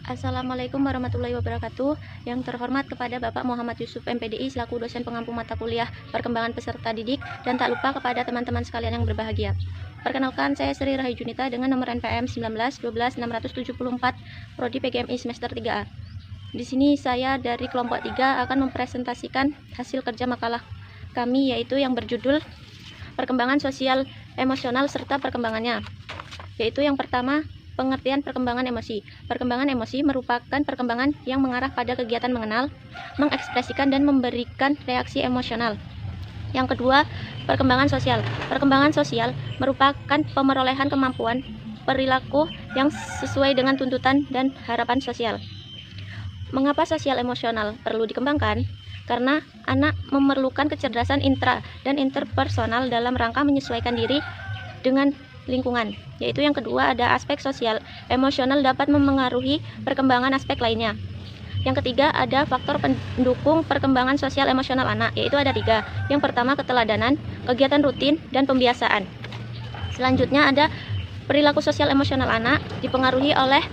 Assalamualaikum warahmatullahi wabarakatuh. Yang terhormat kepada Bapak Muhammad Yusuf MPDI selaku dosen pengampu mata kuliah perkembangan peserta didik, dan tak lupa kepada teman-teman sekalian yang berbahagia. Perkenalkan, saya Sri Rahayu Junita dengan nomor NPM 1912674 Prodi PGMI semester 3A. Di sini saya dari kelompok 3 akan mempresentasikan hasil kerja makalah kami, yaitu yang berjudul Perkembangan Sosial Emosional serta Perkembangannya. Yaitu yang pertama, pengertian perkembangan emosi. Perkembangan emosi merupakan perkembangan yang mengarah pada kegiatan mengenal, mengekspresikan, dan memberikan reaksi emosional. Yang kedua, perkembangan sosial. Perkembangan sosial merupakan pemerolehan kemampuan perilaku yang sesuai dengan tuntutan dan harapan sosial. Mengapa sosial emosional perlu dikembangkan? Karena anak memerlukan kecerdasan intra dan interpersonal dalam rangka menyesuaikan diri dengan lingkungan. Yaitu yang kedua, ada aspek sosial emosional dapat memengaruhi perkembangan aspek lainnya. Yang ketiga, ada faktor pendukung perkembangan sosial emosional anak, yaitu ada 3. Yang pertama, keteladanan, kegiatan rutin, dan pembiasaan. Selanjutnya ada perilaku sosial emosional anak dipengaruhi oleh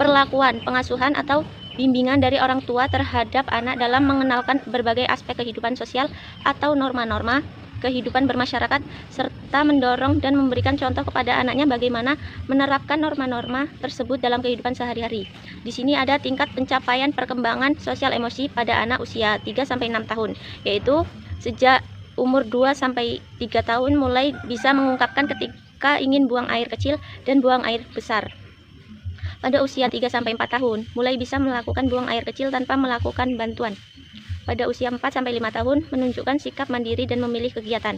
perlakuan, pengasuhan, atau bimbingan dari orang tua terhadap anak dalam mengenalkan berbagai aspek kehidupan sosial atau norma-norma kehidupan bermasyarakat, serta mendorong dan memberikan contoh kepada anaknya bagaimana menerapkan norma-norma tersebut dalam kehidupan sehari-hari. Di sini ada tingkat pencapaian perkembangan sosial emosi pada anak usia 3-6 tahun, yaitu sejak umur 2-3 tahun mulai bisa mengungkapkan ketika ingin buang air kecil dan buang air besar. Pada usia 3-4 tahun, mulai bisa melakukan buang air kecil tanpa melakukan bantuan. Pada usia 4-5 tahun, menunjukkan sikap mandiri dan memilih kegiatan.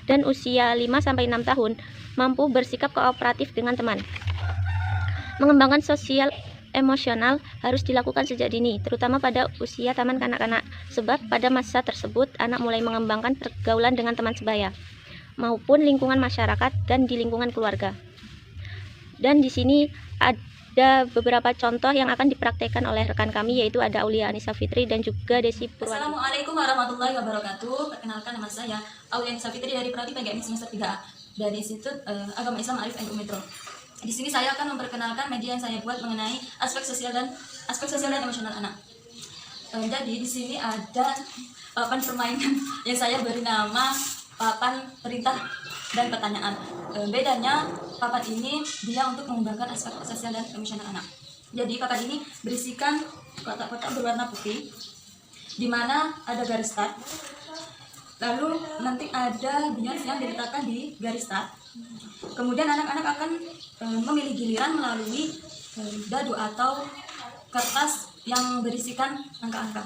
Dan usia 5-6 tahun, mampu bersikap kooperatif dengan teman. Mengembangkan sosial emosional harus dilakukan sejak dini, terutama pada usia taman kanak-kanak, sebab pada masa tersebut, anak mulai mengembangkan pergaulan dengan teman sebaya, maupun lingkungan masyarakat dan di lingkungan keluarga. Dan di sini ada beberapa contoh yang akan dipraktekkan oleh rekan kami, yaitu ada Aulia Anissa Fitri dan juga Desi Purwanti. Assalamualaikum warahmatullahi wabarakatuh. Perkenalkan, nama saya Aulia Anissa Fitri dari Prodi PGMI semester 3A dari Institut Agama Islam Arif NU Metro. Di sini saya akan memperkenalkan media yang saya buat mengenai aspek sosial dan emosional anak. Jadi di sini ada papan permainan yang saya beri nama papan perintah dan pertanyaan. Bedanya, papan ini dia untuk mengembangkan aspek sosial dan emosional anak. Jadi papan ini berisikan kotak-kotak berwarna putih, di mana ada garis start. Lalu nanti ada bias yang diletakkan di garis start. Kemudian anak-anak akan memilih giliran melalui dadu atau kertas yang berisikan angka-angka.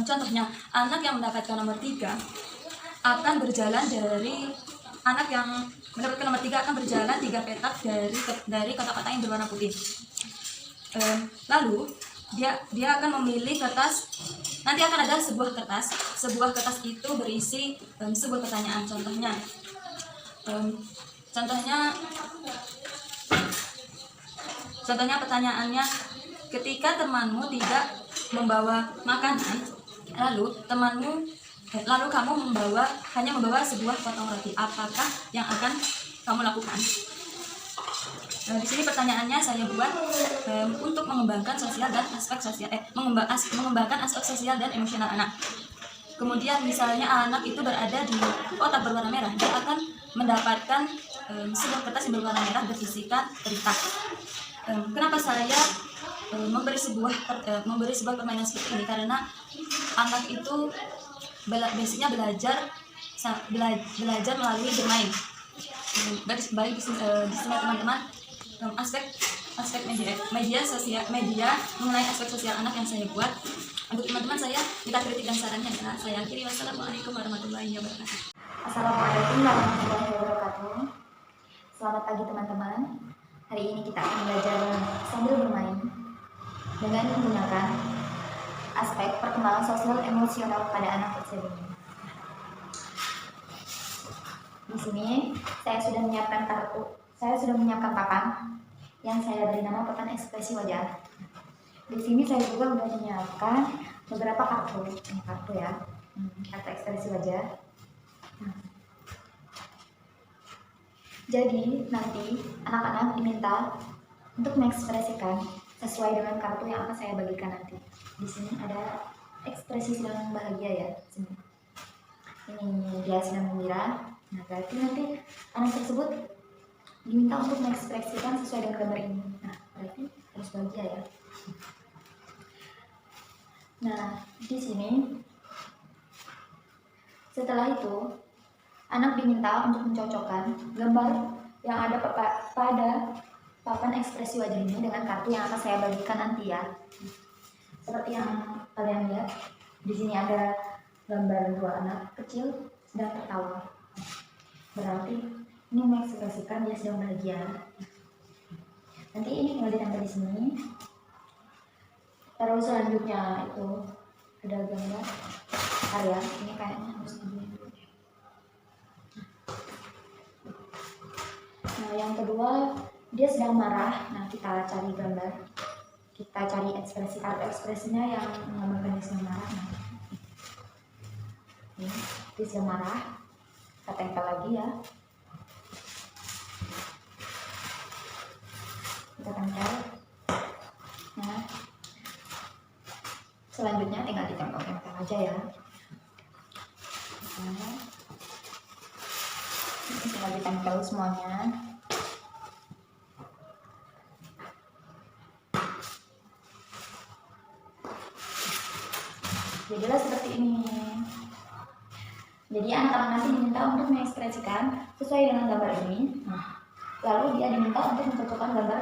Contohnya, anak yang mendapatkan nomor 3 akan berjalan anak yang mendapatkan nomor 3 akan berjalan 3 petak dari kotak-kotak yang berwarna putih. Lalu dia akan memilih kertas. Nanti akan ada sebuah kertas itu berisi sebuah pertanyaan. Contohnya pertanyaannya, ketika temanmu tidak membawa makanan, lalu kamu hanya membawa sebuah potong roti, apakah yang akan kamu lakukan? Di sini pertanyaannya saya buat untuk mengembangkan sosial dan aspek sosial mengembangkan aspek sosial dan emosional anak. Kemudian misalnya anak itu berada di kotak berwarna merah, dia akan mendapatkan sebuah kertas yang berwarna merah berisikan perintah. Kenapa saya memberi sebuah permainan seperti ini? Karena anak itu basicnya belajar melalui bermain. Baik di sini teman-teman, aspek media sosial mengenai aspek sosial anak yang saya buat. Untuk teman-teman saya minta kritik dan sarannya ya. Saya akhiri, wassalamualaikum warahmatullahi wabarakatuh. Assalamualaikum warahmatullahi wabarakatuh. Selamat pagi teman-teman. Hari ini kita akan belajar sambil bermain dengan menggunakan aspek perkembangan sosial emosional pada anak usia dini. Di sini saya sudah menyiapkan papan yang saya beri nama papan ekspresi wajah. Di sini saya juga sudah menyiapkan beberapa kartu ya, kartu ekspresi wajah. Jadi nanti anak-anak diminta untuk mengekspresikan sesuai dengan kartu yang akan saya bagikan nanti. Di sini ada ekspresi sedang bahagia ya. Ini dia sedang gembira. Nah, berarti nanti anak tersebut diminta untuk mengekspresikan sesuai dengan gambar ini. Nah, berarti harus bahagia ya. Nah, di sini setelah itu anak diminta untuk mencocokkan gambar yang ada pada papan ekspresi wajah ini dengan kartu yang akan saya bagikan nanti ya. Seperti yang kalian lihat, di sini ada gambar dua anak kecil sedang tertawa. Berarti ini mengekspresikan dia sedang bahagia. Nanti ini tinggal ditempel di sini. Terus selanjutnya itu ada gambar Arya. Ini kayaknya harus begini dulu deh. Nah, yang kedua dia sedang marah. Nah, kita cari gambar, kita cari ekspresi, kartu ekspresinya yang menggambarkan dia sedang marah. Nah, ini dia sedang marah. Kita tempel lagi ya. Kita tempel. Nah, selanjutnya tinggal ditempel-tempel aja ya. Nah, ini tinggal ditempel semuanya. Jadilah seperti ini. Jadi anak-anak nanti diminta untuk mengekspresikan sesuai dengan gambar ini. Nah, lalu dia diminta untuk mencocokkan gambar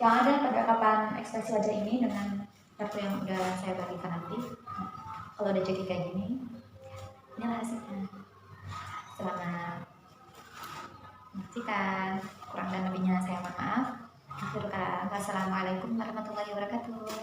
yang ada pada papan ekspresi wajah ini dengan kartu yang udah saya bagikan nanti. Nah, kalau udah jadi kayak gini, inilah hasilnya. Selamat menyaksikan. Kurang dan lebihnya saya mohon maaf. Akhirul kalam. Wassalamualaikum warahmatullahi wabarakatuh.